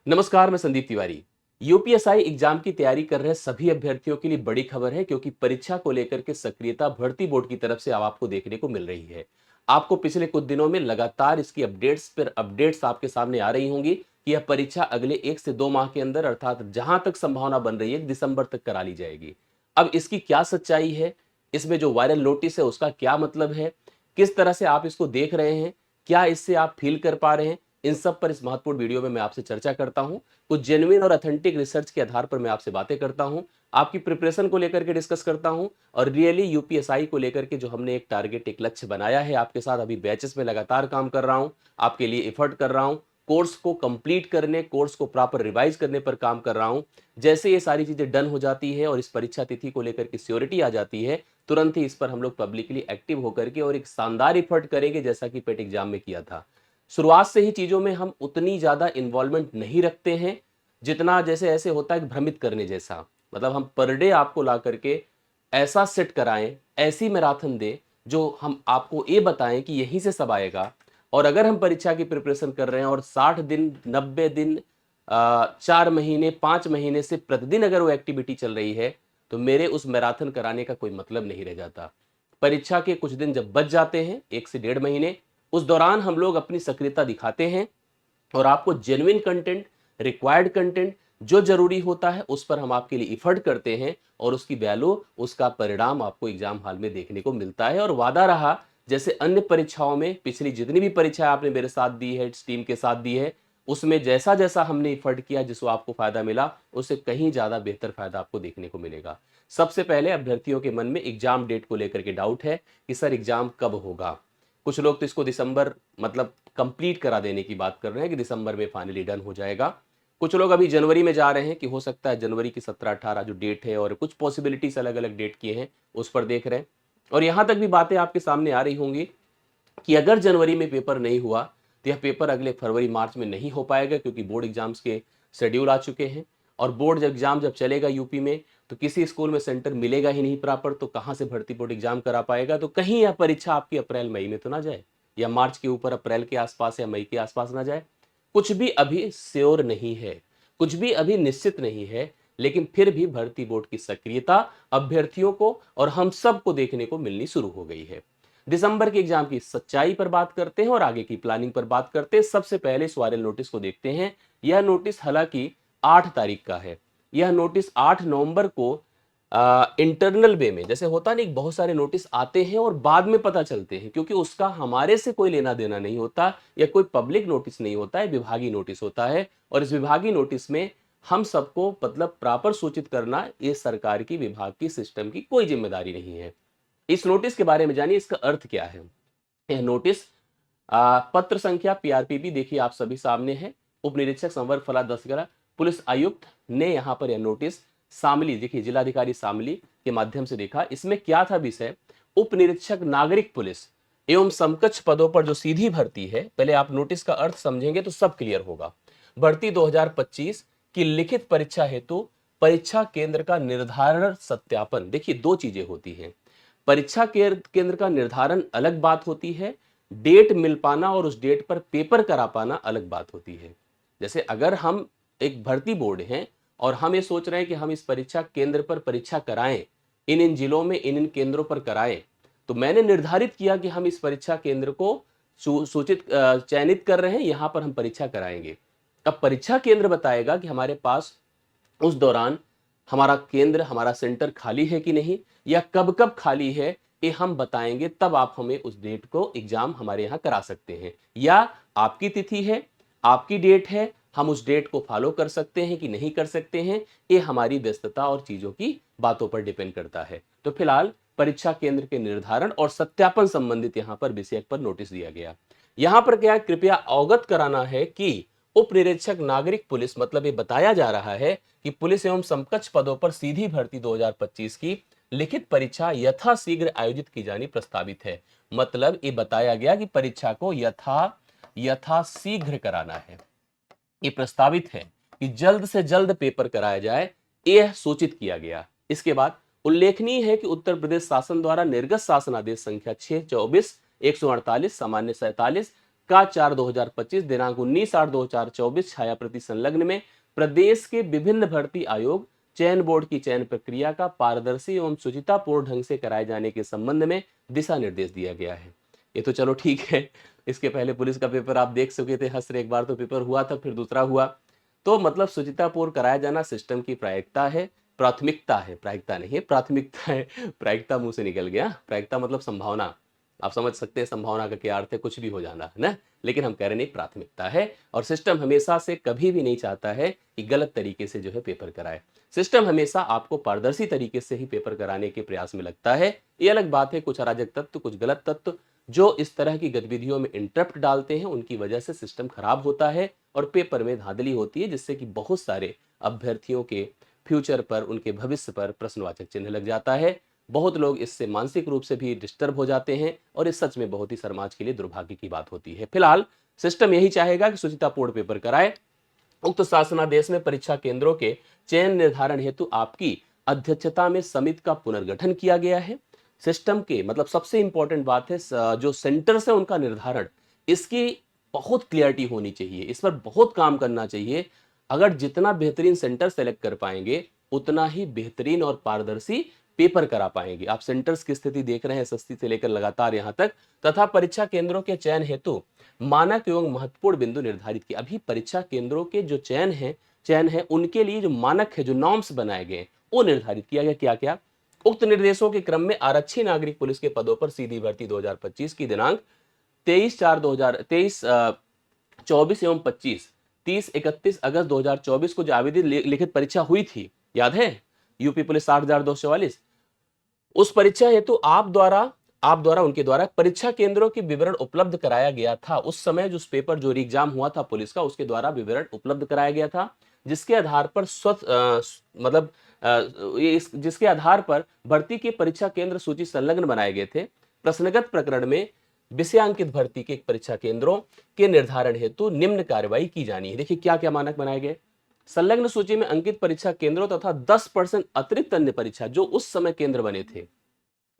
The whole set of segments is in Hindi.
नमस्कार, मैं संदीप तिवारी। यूपीएसआई एग्जाम की तैयारी कर रहे सभी अभ्यर्थियों के लिए बड़ी खबर है, क्योंकि परीक्षा को लेकर के सक्रियता भर्ती बोर्ड की तरफ से अब आपको देखने को मिल रही है। आपको पिछले कुछ दिनों में लगातार इसकी अपडेट्स पर अपडेट्स आपके सामने आ रही होंगी कि यह परीक्षा अगले 1 से 2 माह के अंदर, अर्थात जहां तक संभावना बन रही है, दिसंबर तक करा ली जाएगी। अब इसकी क्या सच्चाई है, इसमें जो वायरल नोटिस है उसका क्या मतलब है, किस तरह से आप इसको देख रहे हैं, क्या इससे आप फील कर पा रहे हैं, इन सब पर इस महत्वपूर्ण वीडियो में मैं आपसे चर्चा करता हूं। कुछ जेन्युइन और ऑथेंटिक रिसर्च के आधार पर मैं आपसे बातें करता हूं, आपकी प्रिपरेशन को लेकर के डिस्कस करता हूं, और रियली यूपीएसआई को लेकर के जो हमने एक टारगेट, एक लक्ष्य बनाया है आपके साथ, अभी बैचेस में लगातार काम कर रहा हूं, आपके लिए एफर्ट कर रहा हूं, कोर्स को कंप्लीट करने, कोर्स को प्रॉपर रिवाइज करने पर काम कर रहा हूं। जैसे ये सारी चीजें डन हो जाती है और इस परीक्षा तिथि को लेकर के श्योरिटी आ जाती है, तुरंत ही इस पर हम लोग पब्लिकली एक्टिव होकर के और एक शानदार एफर्ट करेंगे, जैसा कि पेट एग्जाम में किया था। शुरुआत से ही चीजों में हम उतनी ज्यादा इन्वॉल्वमेंट नहीं रखते हैं, जितना जैसे ऐसे होता है कि भ्रमित करने जैसा। मतलब हम पर डे आपको ला करके ऐसा सेट कराएं, ऐसी मैराथन दें, जो हम आपको ये बताएं कि यहीं से सब आएगा। और अगर हम परीक्षा की प्रिपरेशन कर रहे हैं और 60 दिन, 90 दिन, 4 महीने, 5 महीने से प्रतिदिन अगर वो एक्टिविटी चल रही है, तो मेरे उस मैराथन कराने का कोई मतलब नहीं रह जाता। परीक्षा के कुछ दिन जब बच जाते हैं, 1 से 1.5 महीने, उस दौरान हम लोग अपनी सक्रियता दिखाते हैं और आपको जेन्युइन कंटेंट, रिक्वायर्ड कंटेंट, जो जरूरी होता है उस पर हम आपके लिए इफर्ट करते हैं, और उसकी वैल्यू, उसका परिणाम आपको एग्जाम हॉल में देखने को मिलता है। और वादा रहा, जैसे अन्य परीक्षाओं में, पिछली जितनी भी परीक्षाएं आपने मेरे साथ दी है, इस टीम के साथ दी है, उसमें जैसा जैसा हमने इफर्ट किया, जिसको आपको फायदा मिला, उससे कहीं ज्यादा बेहतर फायदा आपको देखने को मिलेगा। सबसे पहले अभ्यर्थियों के मन में एग्जाम डेट को लेकर के डाउट है कि सर एग्जाम कब होगा। कुछ लोग तो इसको दिसंबर, मतलब कंप्लीट करा देने की बात कर रहे हैं कि दिसंबर में फाइनली डन हो जाएगा। कुछ लोग अभी जनवरी में जा रहे हैं कि हो सकता है जनवरी की 17-18 जो डेट है, और कुछ पॉसिबिलिटीज अलग अलग डेट की हैं, उस पर देख रहे हैं। और यहां तक भी बातें आपके सामने आ रही होंगी कि अगर जनवरी में पेपर नहीं हुआ, तो यह पेपर अगले फरवरी मार्च में नहीं हो पाएगा, क्योंकि बोर्ड एग्जाम्स के शेड्यूल आ चुके हैं। और बोर्ड एग्जाम जब चलेगा यूपी में, तो किसी स्कूल में सेंटर मिलेगा ही नहीं प्रॉपर, तो कहां से भर्ती बोर्ड एग्जाम करा पाएगा। तो कहीं यह परीक्षा आपकी अप्रैल मई में तो ना जाए, या मार्च के ऊपर अप्रैल के आसपास या मई के आसपास ना जाए। कुछ भी अभी श्योर नहीं है, कुछ भी अभी निश्चित नहीं है, लेकिन फिर भी भर्ती बोर्ड की सक्रियता अभ्यर्थियों को और हम सबको देखने को मिलनी शुरू हो गई है। दिसंबर के एग्जाम की सच्चाई पर बात करते हैं और आगे की प्लानिंग पर बात करते हैं। सबसे पहले इस वायरल नोटिस को देखते हैं। यह नोटिस हालांकि 8 तारीख का है। यह नोटिस 8 नवंबर को इंटरनल वे में, जैसे होता नहीं, बहुत सारे नोटिस आते हैं और बाद में पता चलते हैं, क्योंकि उसका हमारे से कोई लेना देना नहीं होता, या कोई पब्लिक नोटिस नहीं होता है, विभागीय नोटिस होता है। और इस विभागीय नोटिस में हम सबको, मतलब प्रॉपर सूचित करना, ये सरकार की, विभाग की, सिस्टम की कोई जिम्मेदारी नहीं है। इस नोटिस के बारे में जानिए, इसका अर्थ क्या है। यह नोटिस पत्र संख्या पीआरपीबी देखिए आप सभी सामने है। उप निरीक्षक संवर्ग फला 10 पुलिस आयुक्त ने यहाँ पर यह नोटिस शामली, देखिए जिलाधिकारी शामली के माध्यम से देखा। इसमें क्या था विषय, उप निरीक्षक नागरिक पुलिस एवं समकक्ष पदों पर जो सीधी भर्ती है। पहले आप नोटिस का अर्थ समझेंगे तो सब क्लियर होगा। भर्ती 2025 की लिखित परीक्षा हेतु परीक्षा केंद्र का निर्धारण सत्यापन। देखिए दो चीजें होती हैं, परीक्षा केंद्र का निर्धारण अलग बात होती है, डेट मिल पाना और उस डेट पर पेपर करा पाना अलग बात होती है। जैसे अगर हम एक भर्ती बोर्ड हैं और हम ये सोच रहे हैं कि हम इस परीक्षा केंद्र पर परीक्षा कराएं, इन जिलों में इन केंद्रों पर कराएं, तो मैंने निर्धारित किया कि हम इस परीक्षा केंद्र को सूचित चयनित कर रहे हैं, यहां पर हम परीक्षा कराएंगे। अब परीक्षा केंद्र बताएगा कि हमारे पास उस दौरान हमारा केंद्र, हमारा सेंटर खाली है कि नहीं, या कब कब खाली है, ये हम बताएंगे, तब आप हमें उस डेट को एग्जाम हमारे यहां करा सकते हैं। या आपकी तिथि है, आपकी डेट है, हम उस डेट को फॉलो कर सकते हैं कि नहीं कर सकते हैं, ये हमारी व्यस्तता और चीजों की बातों पर डिपेंड करता है। तो फिलहाल परीक्षा केंद्र के निर्धारण और सत्यापन संबंधित यहां पर विषय पर नोटिस दिया गया। यहां पर क्या, कृपया अवगत कराना है कि उप निरीक्षक नागरिक पुलिस, मतलब ये बताया जा रहा है कि पुलिस एवं समकक्ष पदों पर सीधी भर्ती 2025 की लिखित परीक्षा यथाशीघ्र आयोजित की जानी प्रस्तावित है। मतलब ये बताया गया कि परीक्षा को यथाशीघ्र कराना है। ये प्रस्तावित है कि जल्द से जल्द पेपर कराया जाए, यह सूचित किया गया। इसके बाद उल्लेखनीय है कि उत्तर प्रदेश शासन द्वारा निर्गत शासन आदेश संख्या 624/148 सामान्य 47 का 4/2025 दिनांक 19/8/2024 छाया प्रति संलग्न में प्रदेश के विभिन्न भर्ती आयोग चयन बोर्ड की चयन प्रक्रिया का पारदर्शी एवं शुचितापूर्ण ढंग से कराए जाने के संबंध में दिशा निर्देश दिया गया है। ये तो चलो ठीक है, इसके पहले पुलिस का पेपर आप देख चुके थे, हंस रहे, एक बार तो पेपर हुआ था, फिर दूसरा हुआ। तो मतलब शुचितापूर्ण कराया जाना सिस्टम की प्रायिकता है, प्राथमिकता है, प्रायिकता नहीं है, प्राथमिकता है। प्रायिकता मुंह से निकल गया, प्रायिकता मतलब संभावना, आप समझ सकते हैं संभावना का क्या अर्थ है, कुछ भी हो जाना है ना, लेकिन हम कह रहे नहीं, प्राथमिकता है। और सिस्टम हमेशा से कभी भी नहीं चाहता है कि गलत तरीके से जो है पेपर कराए। सिस्टम हमेशा आपको पारदर्शी तरीके से ही पेपर कराने के प्रयास में लगता है। ये अलग बात है, कुछ अराजक तत्व, कुछ गलत तत्व जो इस तरह की गतिविधियों में इंटरप्ट डालते हैं, उनकी वजह से सिस्टम खराब होता है और पेपर में धांधली होती है, जिससे कि बहुत सारे अभ्यर्थियों के फ्यूचर पर, उनके भविष्य पर प्रश्नवाचक चिन्ह लग जाता है। बहुत लोग इससे मानसिक रूप से भी डिस्टर्ब हो जाते हैं और इस सच में बहुत ही समाज के लिए दुर्भाग्य की बात होती है। फिलहाल सिस्टम यही चाहेगा कि शुचितापूर्ण पेपर कराए। उक्त शासनादेश में परीक्षा केंद्रों के चयन निर्धारण हेतु आपकी अध्यक्षता में समिति का पुनर्गठन किया गया है। सिस्टम के मतलब सबसे इंपॉर्टेंट बात है जो सेंटर्स है उनका निर्धारण, इसकी बहुत क्लियरिटी होनी चाहिए, इस पर बहुत काम करना चाहिए। अगर जितना बेहतरीन सेंटर सेलेक्ट कर पाएंगे उतना ही बेहतरीन और पारदर्शी पेपर करा पाएंगे। आप सेंटर्स की स्थिति देख रहे हैं एसएससी से लेकर लगातार यहां तक। तथा परीक्षा केंद्रों के चयन हेतु मानक एवं महत्वपूर्ण बिंदु निर्धारित किए। अभी परीक्षा केंद्रों के जो चयन है उनके लिए जो मानक है, जो नॉर्म्स बनाए गए, वो निर्धारित किया गया। क्या क्या? उक्त निर्देशों के क्रम में आरक्षी नागरिक पुलिस के पदों पर सीधी भर्ती 2025 की दिनांक 23/4/2023 24 एवं 25 30-31 अगस्त 2024 को जो आवेदित लिखित परीक्षा हुई थी, याद है, यूपी पुलिस 60,244, उस परीक्षा हेतु उनके द्वारा परीक्षा केंद्रों के विवरण उपलब्ध कराया गया था। उस समय जो पेपर जो एग्जाम हुआ था पुलिस का, उसके द्वारा विवरण उपलब्ध कराया गया था, जिसके आधार पर जिसके आधार पर भर्ती के परीक्षा केंद्र सूची संलग्न बनाए गए थे। प्रश्नगत प्रकरण में विषयांकित भर्ती के परीक्षा केंद्रों के निर्धारण हेतु निम्न कार्रवाई की जानी है। देखिए क्या क्या मानक बनाए गए। संलग्न सूची में अंकित परीक्षा केंद्रों तथा 10% अतिरिक्त अन्य परीक्षा जो उस समय केंद्र बने थे,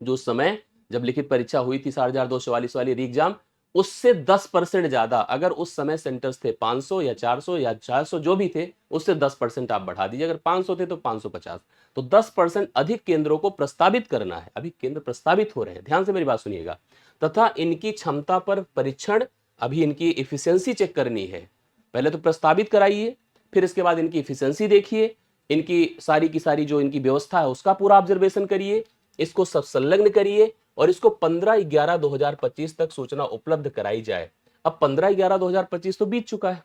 जो उस समय जब लिखित परीक्षा हुई थी 6244 वाली री एग्जाम, उससे 10% ज्यादा, अगर उस समय सेंटर्स थे 500 या 400 या 400 जो भी थे, उससे 10% आप बढ़ा दीजिए। अगर 500 थे तो 550, तो 10% अधिक केंद्रों को प्रस्तावित करना है। अभी केंद्र प्रस्तावित हो रहे हैं, ध्यान से मेरी बात सुनिएगा। तथा इनकी क्षमता पर परीक्षण, अभी इनकी इफिशियंसी चेक करनी है। पहले तो प्रस्तावित कराइए, फिर इसके बाद इनकी इफिशियंसी देखिए, इनकी सारी की सारी जो इनकी व्यवस्था है उसका पूरा ऑब्जर्वेशन करिए, इसको सब संलग्न करिए और इसको 15/11/2025 तक सूचना उपलब्ध कराई जाए। अब 15/11/2025 तो बीत चुका है,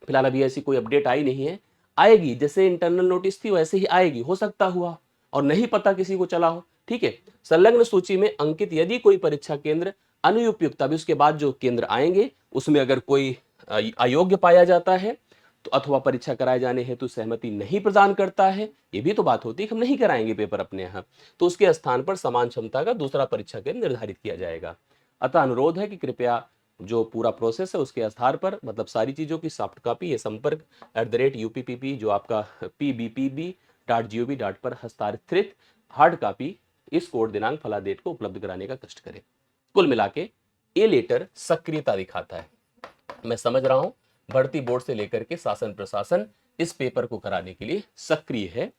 फिलहाल अभी ऐसी कोई अपडेट आई नहीं है। आएगी, जैसे इंटरनल नोटिस थी वैसे ही आएगी, हो सकता हुआ और नहीं पता किसी को चला हो, ठीक है। संलग्न सूची में अंकित यदि कोई परीक्षा केंद्र अनुपयुक्त, अभी उसके बाद जो केंद्र आएंगे उसमें अगर कोई अयोग्य पाया जाता है तो अथवा परीक्षा कराए जाने हेतु सहमति नहीं प्रदान करता है, ये भी तो बात होती है कि हम नहीं कराएंगे पेपर अपने यहाँ, तो उसके स्थान पर समान क्षमता का दूसरा परीक्षा केंद्र निर्धारित किया जाएगा। अतः अनुरोध है कि कृपया जो पूरा प्रोसेस है उसके आधार पर, मतलब सारी चीजों की सॉफ्ट कॉपी, ये संपर्क @UPPP जो आपका pbpb.gov पर हस्तांतरित हार्ड कॉपी इस कोड दिनांक फला डेट को उपलब्ध कराने का कष्ट करें। कुल मिला के ये लेटर सक्रियता दिखाता है। मैं समझ रहा हूं भर्ती बोर्ड से लेकर के शासन प्रशासन इस पेपर को कराने के लिए सक्रिय है,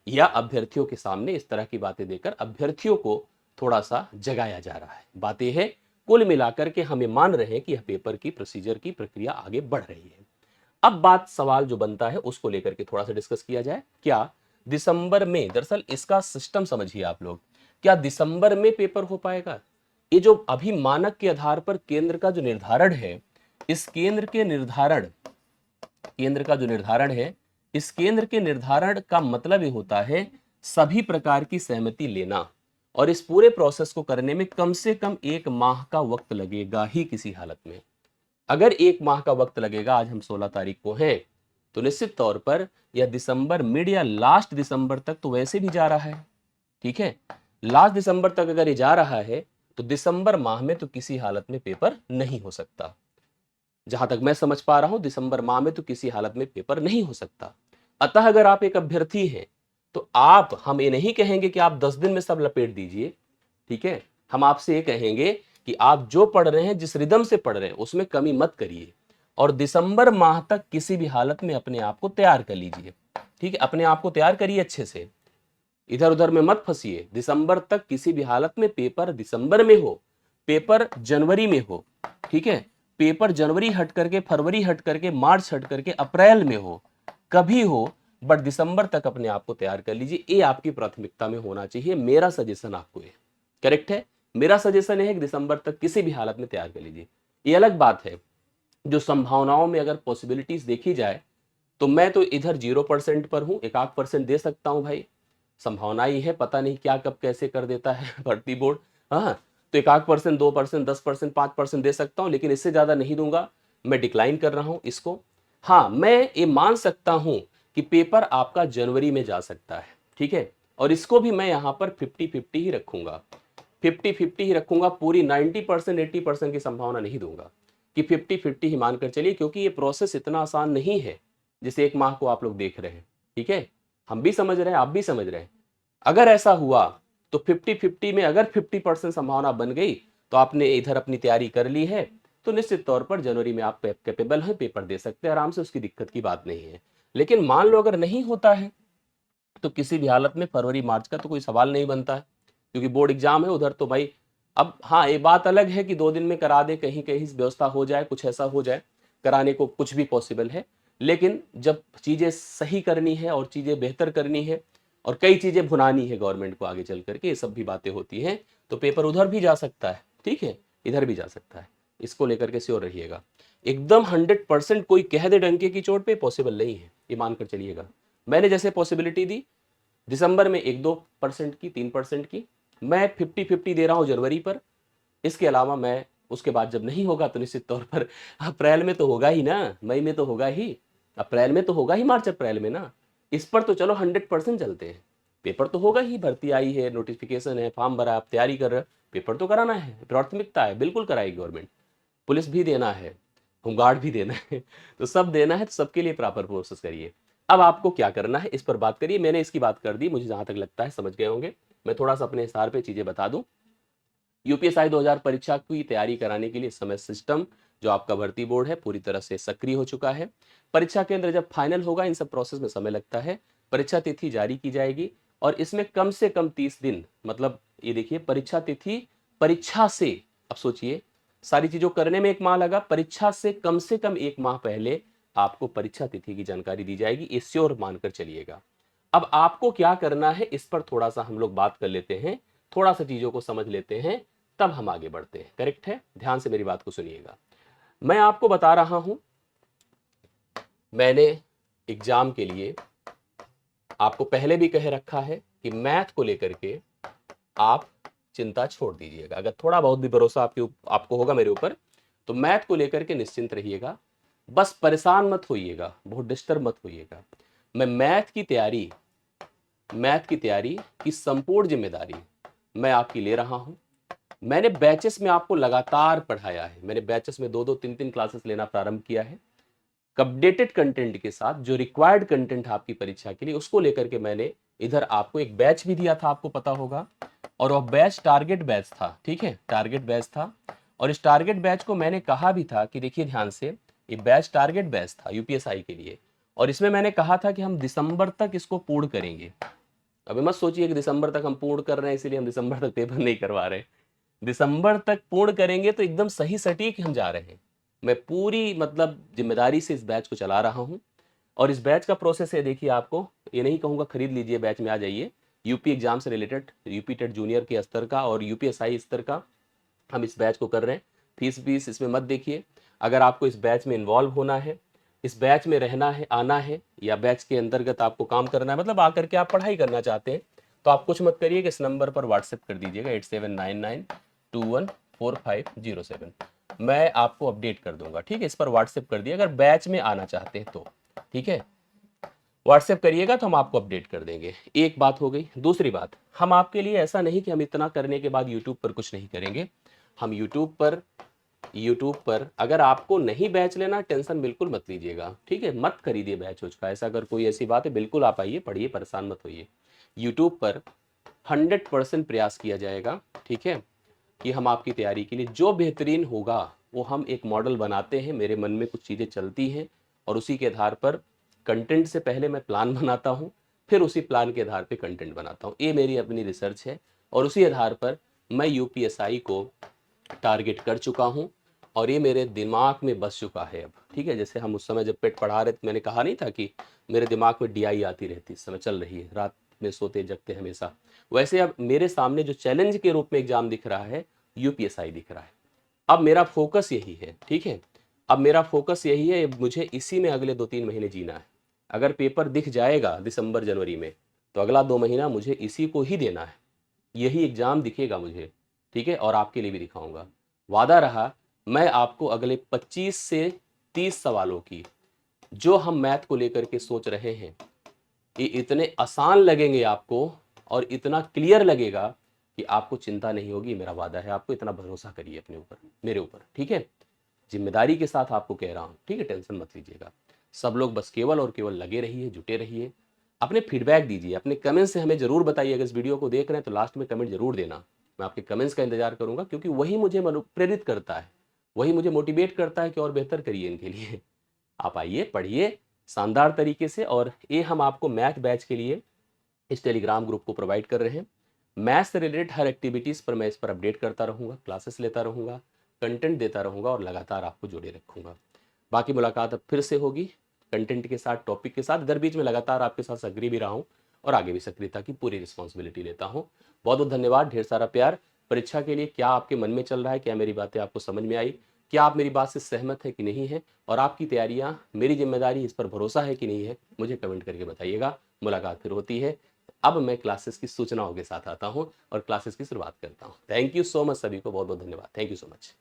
या अभ्यर्थियों के सामने इस तरह की बातें देकर अभ्यर्थियों को थोड़ा सा जगाया जा रहा है। बातें है कुल मिलाकर के हम ये मान रहे हैं कि यह पेपर की प्रोसीजर की प्रक्रिया आगे बढ़ रही है। अब बात सवाल जो बनता है उसको लेकर के थोड़ा सा डिस्कस किया जाए। क्या दिसंबर में, दरअसल इसका सिस्टम समझिए आप लोग, क्या दिसंबर में पेपर हो पाएगा? ये जो अभी मानक के आधार पर केंद्र का जो निर्धारण है, इस केंद्र का जो निर्धारण है, इस केंद्र के निर्धारण का मतलब ये होता है सभी प्रकार की सहमति लेना, और इस पूरे प्रोसेस को करने में कम से कम 1 माह का वक्त लगेगा ही किसी हालत में। अगर 1 माह का वक्त लगेगा, आज हम 16 तारीख को हैं, तो निश्चित तौर पर यह दिसंबर मिड या लास्ट दिसंबर तक तो वैसे भी जा रहा है, ठीक है। लास्ट दिसंबर तक अगर ये जा रहा है तो दिसंबर माह में तो किसी हालत में पेपर नहीं हो सकता। जहां तक मैं समझ पा रहा हूं दिसंबर माह में तो किसी हालत में पेपर नहीं हो सकता। अतः अगर आप एक अभ्यर्थी हैं तो हम ये नहीं कहेंगे कि आप 10 दिन में सब लपेट दीजिए, ठीक है। हम आपसे ये कहेंगे कि आप जो पढ़ रहे हैं, जिस रिदम से पढ़ रहे हैं, उसमें कमी मत करिए और दिसंबर माह तक किसी भी हालत में अपने आप को तैयार कर लीजिए। ठीक है, अपने आप को तैयार करिए अच्छे से, इधर उधर में मत फंसिए। दिसंबर तक किसी भी हालत में, पेपर दिसंबर में हो, पेपर जनवरी में हो, ठीक है, पेपर जनवरी हट करके, फरवरी हट करके, मार्च हट करके, अप्रैल में हो, कभी हो, बट दिसंबर तक अपने आप को तैयार कर लीजिए। ये आपकी प्राथमिकता में होना चाहिए। मेरा सजेशन आपको है, करेक्ट है, मेरा सजेशन है कि दिसंबर तक किसी भी हालत में तैयार कर लीजिए। ये अलग बात है, जो संभावनाओं में अगर पॉसिबिलिटीज देखी जाए तो मैं तो इधर 0% पर हूं, 1-8% दे सकता हूं भाई, संभावना ही है, पता नहीं क्या कब कैसे कर देता है भर्ती बोर्ड। हाँ, तो 1-8%, 2%, 10%, 5% दे सकता हूं, लेकिन इससे ज्यादा नहीं दूंगा। मैं डिक्लाइन कर रहा हूं इसको। हाँ, मैं ये मान सकता हूं कि पेपर आपका जनवरी में जा सकता है, ठीक है, और इसको भी मैं यहां पर 50-50 ही रखूंगा, 50-50 ही रखूंगा। पूरी 90%, 80% की संभावना नहीं दूंगा, कि 50-50 ही मानकर चलिए, क्योंकि ये प्रोसेस इतना आसान नहीं है जिसे 1 माह को आप लोग देख रहे हैं। ठीक है, हम भी समझ रहे हैं, आप भी समझ रहे हैं। अगर ऐसा हुआ तो 50-50 में अगर 50% संभावना बन गई तो आपने इधर अपनी तैयारी कर ली है, तो निश्चित तौर पर जनवरी में आप कैपेबल हैं, पेपर दे सकते हैं आराम से, उसकी दिक्कत की बात नहीं है। लेकिन मान लो अगर नहीं होता है तो किसी भी हालत में फरवरी मार्च का तो कोई सवाल नहीं बनता है, क्योंकि बोर्ड एग्जाम है उधर तो भाई। अब हाँ, ये बात अलग है कि 2 दिन में करा दे, कहीं कहीं व्यवस्था हो जाए, कुछ ऐसा हो जाए, कराने को कुछ भी पॉसिबल है। लेकिन जब चीजें सही करनी है और चीजें बेहतर करनी है और कई चीजें भुनानी है गवर्नमेंट को आगे चल करके, ये सब भी बातें होती हैं, तो पेपर उधर भी जा सकता है, ठीक है, इधर भी जा सकता है। इसको लेकर के श्योर रहिएगा। एकदम 100% कोई कह दे डंके की चोट पे पॉसिबल नहीं है, ये मानकर चलिएगा। मैंने जैसे पॉसिबिलिटी दी दिसंबर में 1-2% की, 3% की, मैं 50-50 दे रहा हूं जनवरी पर। इसके अलावा मैं उसके बाद जब नहीं होगा तो निश्चित तौर पर अप्रैल में तो होगा ही ना, मई में तो होगा ही, अप्रैल में तो होगा ही, मार्च अप्रैल में ना। इस पर तो चलो 100% चलते हैं, पेपर तो होगा ही, भर्ती आई है, नोटिफिकेशन है, फॉर्म भरा, आप तैयारी कर रहे हो, पेपर तो कराना है, प्राथमिकता है, बिल्कुल कराएगी गवर्नमेंट। पुलिस भी देना है, होमगार्ड भी देना है, तो सब देना है, तो सबके लिए प्रॉपर प्रोसेस करिए। अब आपको क्या करना है इस पर बात करिए। मैंने इसकी बात कर दी, मुझे जहां तक लगता है समझ गए होंगे। मैं थोड़ा सा अपने हिसाब पे चीजें बता दूं। यूपीएसआई 2000 परीक्षा की तैयारी कराने के लिए इस समय सिस्टम जो आपका भर्ती बोर्ड है पूरी तरह से सक्रिय हो चुका है। परीक्षा केंद्र जब फाइनल होगा, इन सब प्रोसेस में समय लगता है, परीक्षा तिथि जारी की जाएगी और इसमें कम से कम 30 दिन, मतलब ये देखिए, परीक्षा तिथि, परीक्षा से, अब सोचिए, सारी चीजों करने में 1 माह लगा, परीक्षा से कम 1 माह पहले आपको परीक्षा तिथि की जानकारी दी जाएगी, ये श्योर मानकर चलिएगा। अब आपको क्या करना है इस पर थोड़ा सा हम लोग बात कर लेते हैं, थोड़ा सा चीजों को समझ लेते हैं, तब हम आगे बढ़ते हैं। करेक्ट है, ध्यान से मेरी बात को सुनिएगा। मैं आपको बता रहा हूं, मैंने एग्जाम के लिए आपको पहले भी कह रखा है कि मैथ को लेकर के आप चिंता छोड़ दीजिएगा। अगर थोड़ा बहुत भी भरोसा आपको होगा मेरे ऊपर, तो मैथ को लेकर के निश्चिंत रहिएगा, बस परेशान मत होइएगा, बहुत डिस्टर्ब मत होइएगा। मैं मैथ की तैयारी की संपूर्ण जिम्मेदारी मैं आपकी ले रहा हूं। मैंने बैचेस में आपको लगातार पढ़ाया है, मैंने बैचेस में 2-2, 3-3 क्लासेस लेना प्रारंभ किया है, अपडेटेड कंटेंट के साथ। जो रिक्वायर्ड कंटेंट आपकी परीक्षा के लिए, उसको लेकर के मैंने इधर आपको एक बैच भी दिया था, आपको पता होगा, और वह बैच टारगेट बैच था, ठीक है, टारगेट बैच था। और इस टारगेट बैच को मैंने कहा भी था कि देखिए ध्यान से, ये बैच टारगेट बैच था यूपीएसआई के लिए, और इसमें मैंने कहा था कि हम दिसंबर तक इसको पूर्ण करेंगे। अभी मत सोचिए कि दिसंबर तक हम पूर्ण कर रहे हैं इसलिए हम दिसंबर तक पेपर नहीं करवा रहे, दिसंबर तक पूर्ण करेंगे तो एकदम सही सटीक हम जा रहे हैं। मैं पूरी मतलब जिम्मेदारी से इस बैच को चला रहा हूं, और इस बैच का प्रोसेस है, देखिए, आपको ये नहीं कहूंगा खरीद लीजिए, बैच में आ जाइए। यूपी एग्जाम से रिलेटेड, यूपी टेट जूनियर के स्तर का और यूपीएसआई स्तर का हम इस बैच को कर रहे हैं। फीस इसमें मत देखिए। अगर आपको इस बैच में इन्वॉल्व होना है, इस बैच में रहना है, आना है, या बैच के अंतर्गत आपको काम करना है, मतलब आकर के आप पढ़ाई करना चाहते हैं, तो आप कुछ मत करिए कि इस नंबर पर व्हाट्सएप कर दीजिएगा 8799214507। मैं आपको अपडेट कर दूंगा, ठीक है, इस पर व्हाट्सएप कर दिए अगर बैच में आना चाहते हैं तो, ठीक है, व्हाट्सएप करिएगा तो हम आपको अपडेट कर देंगे। एक बात हो गई। दूसरी बात, हम आपके लिए ऐसा नहीं कि हम इतना करने के बाद यूट्यूब पर कुछ नहीं करेंगे। हम यूट्यूब पर अगर आपको नहीं बैच लेना, टेंशन बिल्कुल मत लीजिएगा, ठीक है, मत खरीदिए बैच उसका, ऐसा अगर कोई ऐसी बात है, बिल्कुल आप आइए, पढ़िए, परेशान मत होइए। यूट्यूब पर 100% प्रयास किया जाएगा, ठीक है, कि हम आपकी तैयारी के लिए जो बेहतरीन होगा वो हम एक मॉडल बनाते हैं। मेरे मन में कुछ चीज़ें चलती हैं और उसी के आधार पर कंटेंट से पहले मैं प्लान बनाता हूँ, फिर उसी प्लान के आधार पे कंटेंट बनाता हूँ। ये मेरी अपनी रिसर्च है और उसी आधार पर मैं यूपीएसआई को टारगेट कर चुका हूँ और ये मेरे दिमाग में बस चुका है अब। ठीक है, जैसे हम उस समय जब पेट पढ़ा रहे थे, मैंने कहा नहीं था कि मेरे दिमाग में डीआई आती रहती, इस समय चल रही है, रात में सोते जगते हमेशा। वैसे अब मेरे सामने जो चैलेंज के रूप में एग्जाम दिख रहा है, यूपीएसआई दिख रहा है। अब मेरा फोकस यही है, ठीक है, अब मेरा फोकस यही है, मुझे इसी में अगले 2-3 महीने जीना है। अगर पेपर दिख जाएगा दिसंबर जनवरी में, तो अगला 2 महीना मुझे इसी को ही देना है, यही एग्जाम दिखेगा मुझे। ठीक है, और आपके लिए भी दिखाऊंगा। वादा रहा, मैं आपको अगले 25 से 30 सवालों की, जो हम मैथ को लेकर के सोच रहे हैं, ये इतने आसान लगेंगे आपको और इतना क्लियर लगेगा कि आपको चिंता नहीं होगी। मेरा वादा है, आपको इतना भरोसा करिए अपने ऊपर, मेरे ऊपर। ठीक है, जिम्मेदारी के साथ आपको कह रहा हूँ। ठीक है, टेंशन मत लीजिएगा। सब लोग बस केवल और केवल लगे रहिए, जुटे रहिए, अपने फीडबैक दीजिए, अपने कमेंट से हमें जरूर बताइए। अगर इस वीडियो को देख रहे हैं तो लास्ट में कमेंट जरूर देना। मैं आपके कमेंट्स का इंतजार करूंगा, क्योंकि वही मुझे प्रेरित करता है, वही मुझे मोटिवेट करता है कि और बेहतर करिए इनके लिए। आप आइए, पढ़िए शानदार तरीके से। और ये हम आपको मैथ बैच के लिए इस टेलीग्राम ग्रुप को प्रोवाइड कर रहे हैं। मैथ से रिलेटेड हर एक्टिविटीज़ पर मैं इस पर अपडेट करता रहूँगा, क्लासेस लेता रहूँगा, कंटेंट देता रहूँगा और लगातार आपको जोड़े रखूँगा। बाकी मुलाकात अब फिर से होगी कंटेंट के साथ, टॉपिक के साथ। इधर बीच में लगातार आपके साथ सक्रिय भी रहा हूँ और आगे भी सक्रियता की पूरी रिस्पॉन्सिबिलिटी लेता हूँ। बहुत बहुत धन्यवाद, ढेर सारा प्यार। परीक्षा के लिए क्या आपके मन में चल रहा है, क्या मेरी बातें आपको समझ में आई, क्या आप मेरी बात से सहमत है कि नहीं है, और आपकी तैयारियां, मेरी जिम्मेदारी, इस पर भरोसा है कि नहीं है, मुझे कमेंट करके बताइएगा। मुलाकात फिर होती है। अब मैं क्लासेस की सूचनाओं के साथ आता हूं और क्लासेस की शुरुआत करता हूं। थैंक यू सो मच, सभी को बहुत बहुत धन्यवाद। Thank you so much.